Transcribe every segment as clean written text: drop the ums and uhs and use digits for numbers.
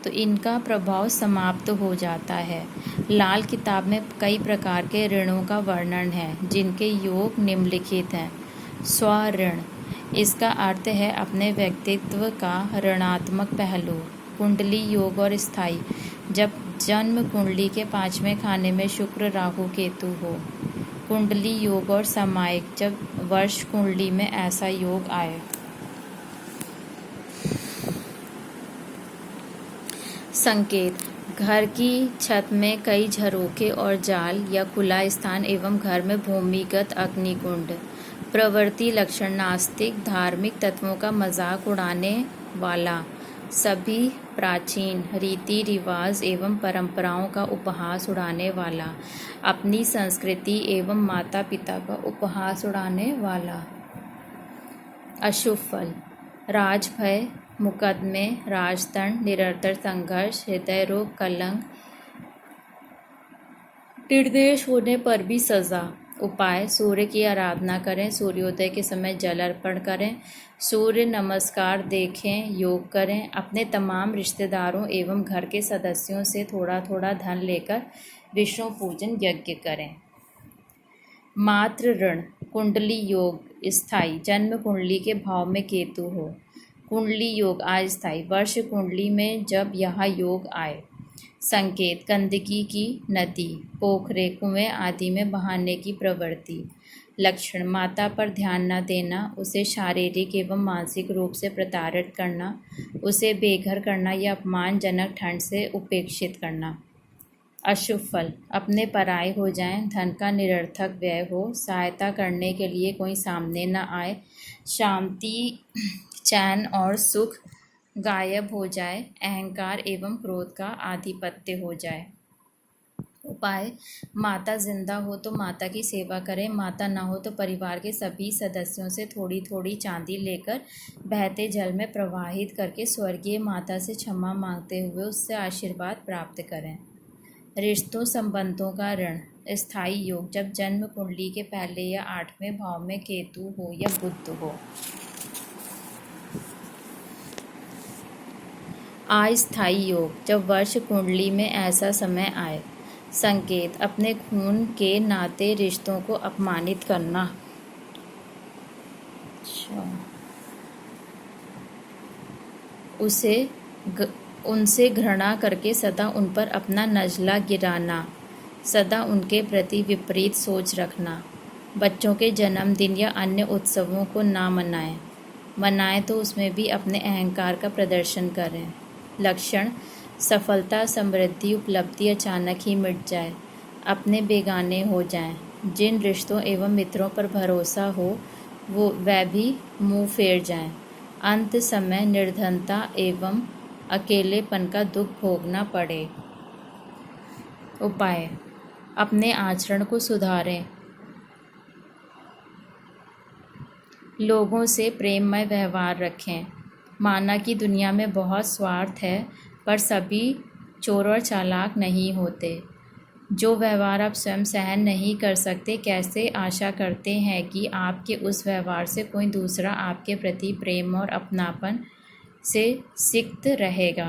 तो इनका प्रभाव समाप्त हो जाता है। लाल किताब में कई प्रकार के ऋणों का वर्णन है, जिनके योग निम्नलिखित हैं। स्वऋण, इसका अर्थ है अपने व्यक्तित्व का ऋणात्मक पहलू। कुंडली योग और स्थायी, जब जन्म कुंडली के 5वें खाने में शुक्र राहु केतु हो। कुंडली योग और सामायिक, जब वर्ष कुंडली में ऐसा योग आए। संकेत, घर की छत में कई झरोखे और जाल या खुला स्थान एवं घर में भूमिगत अग्निकुंड। प्रवृत्ति लक्षण, नास्तिक, धार्मिक तत्वों का मजाक उड़ाने वाला, सभी प्राचीन रीति रिवाज एवं परंपराओं का उपहास उड़ाने वाला, अपनी संस्कृति एवं माता पिता का उपहास उड़ाने वाला। अशुभ फल, राजभय, मुकदमे, राजदंड, निरंतर संघर्ष, हृदय रोग, कलंक, निर्देश होने पर भी सजा। उपाय, सूर्य की आराधना करें, सूर्योदय के समय जल अर्पण करें, सूर्य नमस्कार देखें, योग करें। अपने तमाम रिश्तेदारों एवं घर के सदस्यों से थोड़ा थोड़ा धन लेकर विष्णु पूजन यज्ञ करें। मातृ ऋण, कुंडली योग स्थायी, जन्म कुंडली के भाव में केतु हो। कुंडली योग अस्थायी, वर्ष कुंडली में जब यह योग आए। संकेत, गंदगी की नदी, पोखरे, कुएं आदि में बहाने की प्रवृत्ति। लक्षण, माता पर ध्यान न देना, उसे शारीरिक एवं मानसिक रूप से प्रताड़ित करना, उसे बेघर करना या अपमानजनक ठंड से उपेक्षित करना। अशुभ फल, अपने पराये हो जाएं, धन का निरर्थक व्यय हो, सहायता करने के लिए कोई सामने न आए, शांति, चैन और सुख गायब हो जाए, अहंकार एवं क्रोध का आधिपत्य हो जाए। उपाय, माता जिंदा हो तो माता की सेवा करें, माता न हो तो परिवार के सभी सदस्यों से थोड़ी थोड़ी चांदी लेकर बहते जल में प्रवाहित करके स्वर्गीय माता से क्षमा मांगते हुए उससे आशीर्वाद प्राप्त करें। रिश्तों संबंधों का ऋण स्थायी योग, जब जन्म कुंडली के पहले या 8वें भाव में केतु हो या बुध हो। अस्थायी योग, जब वर्ष कुंडली में ऐसा समय आए। संकेत, अपने खून के नाते रिश्तों को अपमानित करना। उनसे घृणा करके सदा उन पर अपना नजला गिराना, सदा उनके प्रति विपरीत सोच रखना। बच्चों के जन्मदिन या अन्य उत्सवों को ना मनाएं तो उसमें भी अपने अहंकार का प्रदर्शन करें। लक्षण, सफलता, समृद्धि, उपलब्धि अचानक ही मिट जाए, अपने बेगाने हो जाएं, जिन रिश्तों एवं मित्रों पर भरोसा हो वह भी मुंह फेर जाएं, अंत समय निर्धनता एवं अकेलेपन का दुख भोगना पड़े। उपाय, अपने आचरण को सुधारें, लोगों से प्रेममय व्यवहार रखें। माना कि दुनिया में बहुत स्वार्थ है, पर सभी चोर और चालाक नहीं होते। जो व्यवहार आप स्वयं सहन नहीं कर सकते, कैसे आशा करते हैं कि आपके उस व्यवहार से कोई दूसरा आपके प्रति प्रेम और अपनापन से सिक्त रहेगा।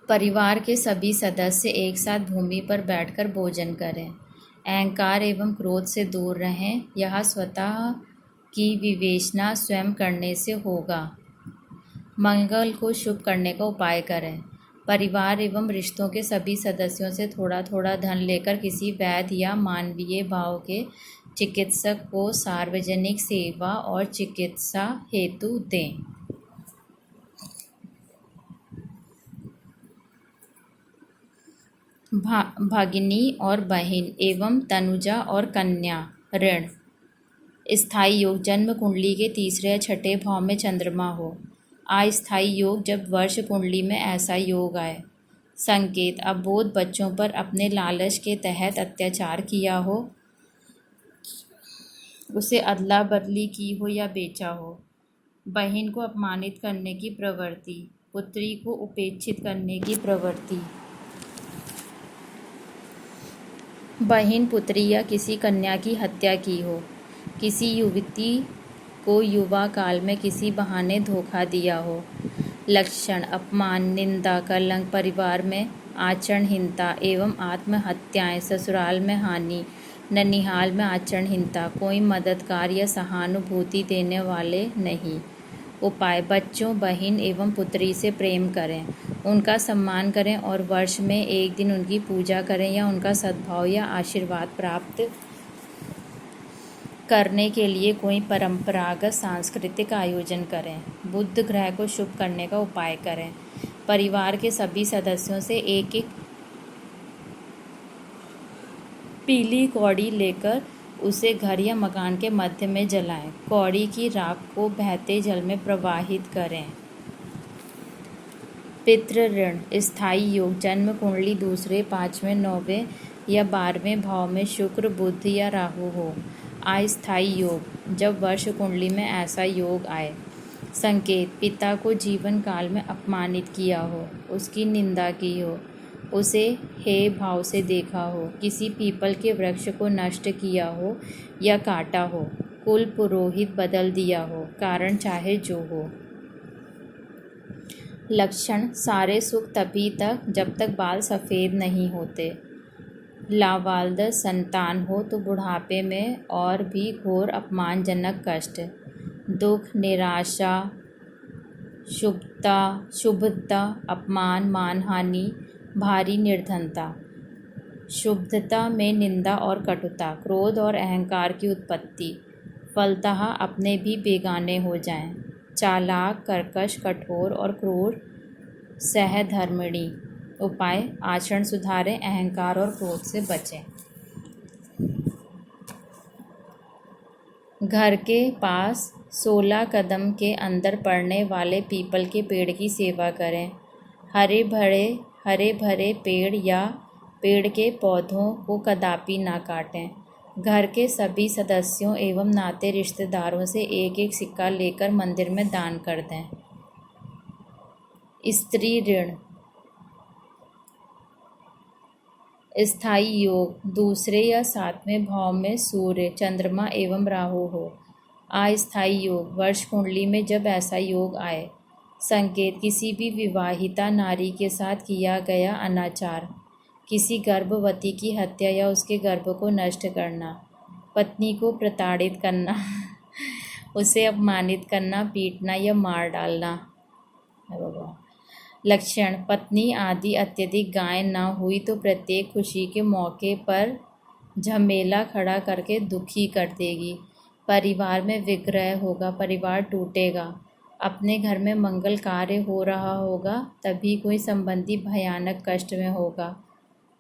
परिवार के सभी सदस्य एक साथ भूमि पर बैठकर भोजन करें। अहंकार एवं क्रोध से दूर रहें, यह स्वतः की विवेचना स्वयं करने से होगा। मंगल को शुभ करने का उपाय करें। परिवार एवं रिश्तों के सभी सदस्यों से थोड़ा थोड़ा धन लेकर किसी वैद्य या मानवीय भाव के चिकित्सक को सार्वजनिक सेवा और चिकित्सा हेतु दें। भगिनी और बहन एवं तनुजा और कन्या ऋण स्थायी योग, जन्म कुंडली के 3 या 6 भाव में चंद्रमा हो। अस्थायी योग, जब वर्ष कुंडली में ऐसा योग आए। संकेत, अबोध बच्चों पर अपने लालच के तहत अत्याचार किया हो, उसे अदला बदली की हो या बेचा हो। बहन को अपमानित करने की प्रवृत्ति, पुत्री को उपेक्षित करने की प्रवृत्ति। बहन, पुत्री या किसी कन्या की हत्या की हो। किसी युवती को युवा काल में किसी बहाने धोखा दिया हो। लक्षण अपमान, निंदा, कलंक, परिवार में आचरणहीनता एवं आत्महत्याएं, ससुराल में हानि, ननिहाल में आचरणहीनता, कोई मददगार या सहानुभूति देने वाले नहीं। उपाय बच्चों, बहन एवं पुत्री से प्रेम करें, उनका सम्मान करें और वर्ष में एक दिन उनकी पूजा करें या उनका सद्भाव या आशीर्वाद प्राप्त करने के लिए कोई परंपरागत सांस्कृतिक आयोजन करें। बुध ग्रह को शुभ करने का उपाय करें। परिवार के सभी सदस्यों से एक एक पीली कौड़ी लेकर उसे घर या मकान के मध्य में जलाएं। कौड़ी की राख को बहते जल में प्रवाहित करें। पितृ ऋण स्थायी योग जन्म कुंडली दूसरे, 5वें, 9वें या 12वें भाव में शुक्र, बुध या राहु हो। अस्थायी योग जब वर्ष कुंडली में ऐसा योग आए। संकेत पिता को जीवन काल में अपमानित किया हो, उसकी निंदा की हो, उसे हे भाव से देखा हो, किसी पीपल के वृक्ष को नष्ट किया हो या काटा हो, कुल पुरोहित बदल दिया हो, कारण चाहे जो हो। लक्षण सारे सुख तभी तक जब तक बाल सफ़ेद नहीं होते। लावालदा संतान हो तो बुढ़ापे में और भी घोर अपमानजनक कष्ट, दुख, निराशा, शुभता, अपमान, मानहानि, भारी निर्धनता। शुभता में निंदा और कटुता, क्रोध और अहंकार की उत्पत्ति, फलतः अपने भी बेगाने हो जाएं। चालाक, कर्कश, कठोर और क्रूर सहधर्मिणी। उपाय आचरण सुधारें, अहंकार और क्रोध से बचें। घर के पास 16 कदम के अंदर पड़ने वाले पीपल के पेड़ की सेवा करें। हरे भरे पेड़ या पेड़ के पौधों को कदापि ना काटें। घर के सभी सदस्यों एवं नाते रिश्तेदारों से एक एक सिक्का लेकर मंदिर में दान कर दें। स्त्री ऋण स्थायी योग दूसरे या 7वें भाव में सूर्य, चंद्रमा एवं राहु हो। अस्थायी योग वर्ष कुंडली में जब ऐसा योग आए। संकेत किसी भी विवाहिता नारी के साथ किया गया अनाचार, किसी गर्भवती की हत्या या उसके गर्भ को नष्ट करना, पत्नी को प्रताड़ित करना, उसे अपमानित करना, पीटना या मार डालना। लक्षण पत्नी आदि अत्यधिक गायन न हुई तो प्रत्येक खुशी के मौके पर झमेला खड़ा करके दुखी कर देगी। परिवार में विग्रह होगा, परिवार टूटेगा। अपने घर में मंगल कार्य हो रहा होगा, तभी कोई संबंधी भयानक कष्ट में होगा।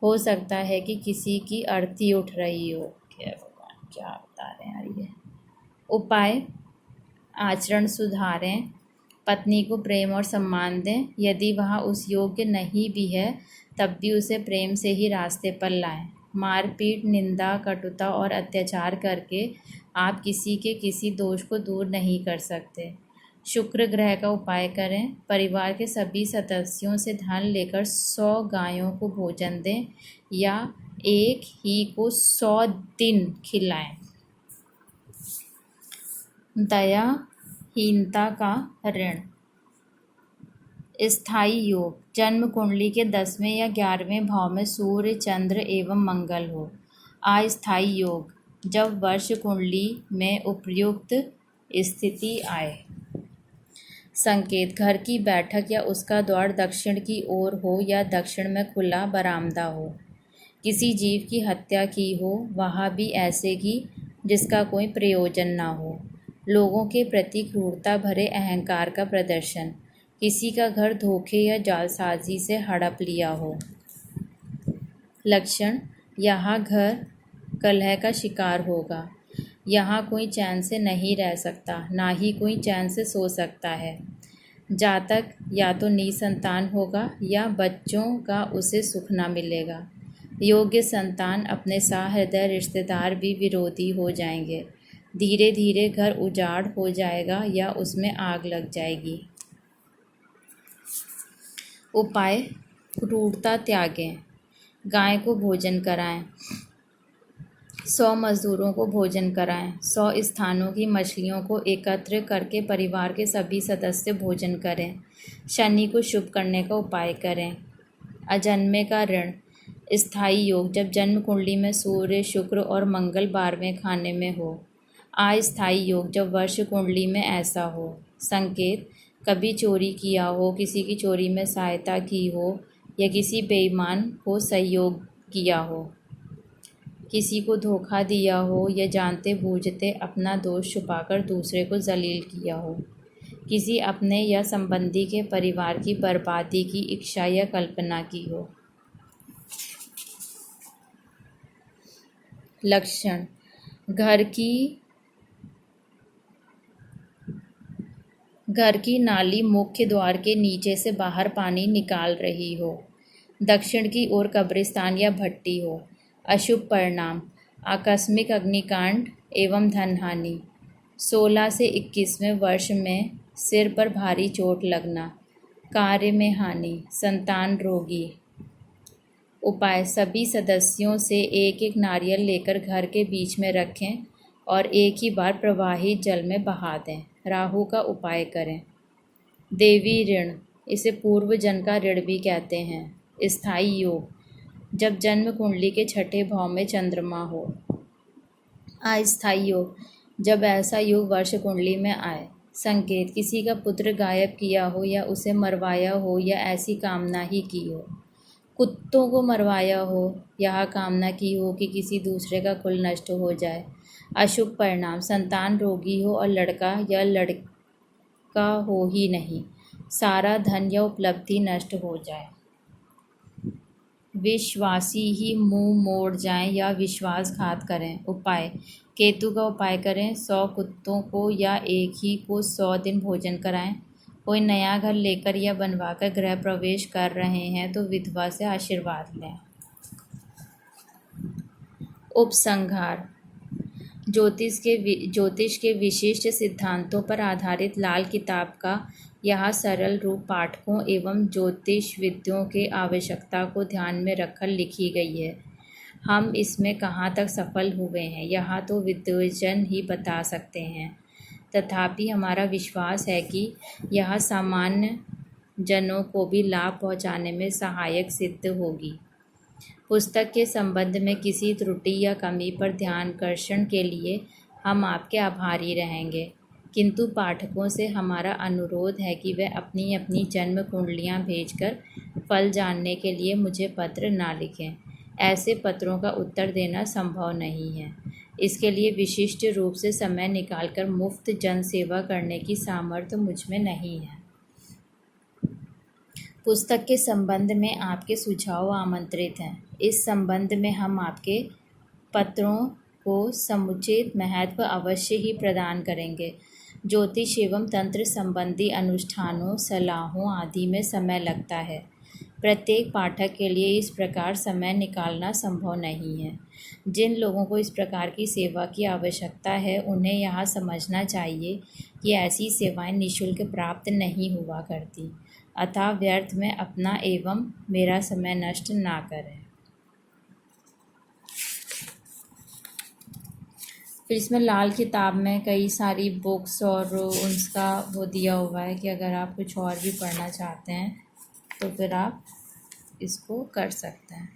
हो सकता है कि किसी की अर्थी उठ रही हो। क्या बता रहे हैं यार ये। उपाय आचरण सुधारें, पत्नी को प्रेम और सम्मान दें। यदि वह उस योग्य नहीं भी है तब भी उसे प्रेम से ही रास्ते पर लाएं। मारपीट, निंदा, कटुता और अत्याचार करके आप किसी के किसी दोष को दूर नहीं कर सकते। शुक्र ग्रह का उपाय करें। परिवार के सभी सदस्यों से धन लेकर 100 गायों को भोजन दें या एक ही को 100 दिन खिलाएं। दयाहीनता का ऋण स्थायी योग जन्म कुंडली के 10वें या 11वें भाव में सूर्य, चंद्र एवं मंगल हो। अस्थायी योग जब वर्ष कुंडली में उपयुक्त स्थिति आए। संकेत घर की बैठक या उसका द्वार दक्षिण की ओर हो या दक्षिण में खुला बरामदा हो। किसी जीव की हत्या की हो, वह भी ऐसे की जिसका कोई प्रयोजन ना हो। लोगों के प्रति क्रूरता भरे अहंकार का प्रदर्शन, किसी का घर धोखे या जालसाजी से हड़प लिया हो। लक्षण यहाँ घर कलह का शिकार होगा। यहाँ कोई चैन से नहीं रह सकता, ना ही कोई चैन से सो सकता है। जातक या तो निसंतान होगा या बच्चों का उसे सुख ना मिलेगा। योग्य संतान अपने सहृदय रिश्तेदार भी विरोधी हो जाएंगे। धीरे धीरे घर उजाड़ हो जाएगा या उसमें आग लग जाएगी। उपाय क्रूरता त्यागें, गाय को भोजन कराएं, 100 मजदूरों को भोजन कराएं। 100 स्थानों की मछलियों को एकत्र करके परिवार के सभी सदस्य भोजन करें। शनि को शुभ करने का उपाय करें। अजन्मे का ऋण। स्थायी योग, जब जन्म कुंडली में सूर्य, शुक्र और मंगल 12वें खाने में हो। अस्थायी योग, जब वर्ष कुंडली में ऐसा हो। संकेत: कभी चोरी किया हो, किसी की चोरी में सहायता की हो या किसी बेईमान को सहयोग किया हो, किसी को धोखा दिया हो या जानते बूझते अपना दोष छुपाकर दूसरे को जलील किया हो, किसी अपने या संबंधी के परिवार की बर्बादी की इच्छा या कल्पना की हो। लक्षण: घर की नाली मुख्य द्वार के नीचे से बाहर पानी निकाल रही हो। दक्षिण की ओर कब्रिस्तान या भट्टी हो। अशुभ परिणाम: आकस्मिक अग्निकांड एवं धनहानि। 16 से 21वें वर्ष में सिर पर भारी चोट लगना। कार्य में हानि। संतान रोगी। उपाय: सभी सदस्यों से एक एक नारियल लेकर घर के बीच में रखें और एक ही बार प्रवाहित जल में बहा दें। राहु का उपाय करें। देवी ऋण, इसे पूर्व जन्म का ऋण भी कहते हैं। स्थायी योग, जब जन्म कुंडली के छठे भाव में चंद्रमा हो। अस्थायी योग, जब ऐसा योग वर्ष कुंडली में आए। संकेत: किसी का पुत्र गायब किया हो या उसे मरवाया हो या ऐसी कामना ही की हो। कुत्तों को मरवाया हो, यह कामना की हो कि किसी दूसरे का कुल नष्ट हो जाए। अशुभ परिणाम: संतान रोगी हो और लड़का या लड़का हो ही नहीं, सारा धन या उपलब्धि नष्ट हो जाए। विश्वासी ही मुंह मोड़ जाएं या विश्वासघात करें। उपाय: केतु का उपाय करें। 100 कुत्तों को या एक ही को 100 दिन भोजन कराएं। कोई नया घर लेकर या बनवाकर गृह प्रवेश कर रहे हैं तो विधवा से आशीर्वाद लें। उपसंहार: ज्योतिष के विशिष्ट सिद्धांतों पर आधारित लाल किताब का यह सरल रूप पाठकों एवं ज्योतिषविदों के आवश्यकता को ध्यान में रखकर लिखी गई है। हम इसमें कहाँ तक सफल हुए हैं यह तो विद्वजन ही बता सकते हैं, तथापि हमारा विश्वास है कि यह सामान्य जनों को भी लाभ पहुँचाने में सहायक सिद्ध होगी। पुस्तक के संबंध में किसी त्रुटि या कमी पर ध्यानाकर्षण के लिए हम आपके आभारी रहेंगे, किंतु पाठकों से हमारा अनुरोध है कि वे अपनी अपनी जन्म कुंडलियाँ भेजकर फल जानने के लिए मुझे पत्र ना लिखें। ऐसे पत्रों का उत्तर देना संभव नहीं है। इसके लिए विशिष्ट रूप से समय निकालकर मुफ्त जन सेवा करने की सामर्थ्य मुझ में नहीं है। पुस्तक के संबंध में आपके सुझाव आमंत्रित हैं। इस संबंध में हम आपके पत्रों को समुचित महत्व अवश्य ही प्रदान करेंगे। ज्योतिष एवं तंत्र संबंधी अनुष्ठानों, सलाहों आदि में समय लगता है। प्रत्येक पाठक के लिए इस प्रकार समय निकालना संभव नहीं है। जिन लोगों को इस प्रकार की सेवा की आवश्यकता है उन्हें यह समझना चाहिए कि ऐसी सेवाएं निःशुल्क प्राप्त नहीं हुआ करती, अतः व्यर्थ में अपना एवं मेरा समय नष्ट ना करें। फिर इसमें लाल किताब में कई सारी बुक्स और उसका वो दिया हुआ है कि अगर आप कुछ और भी पढ़ना चाहते हैं तो फिर आप इसको कर सकते हैं।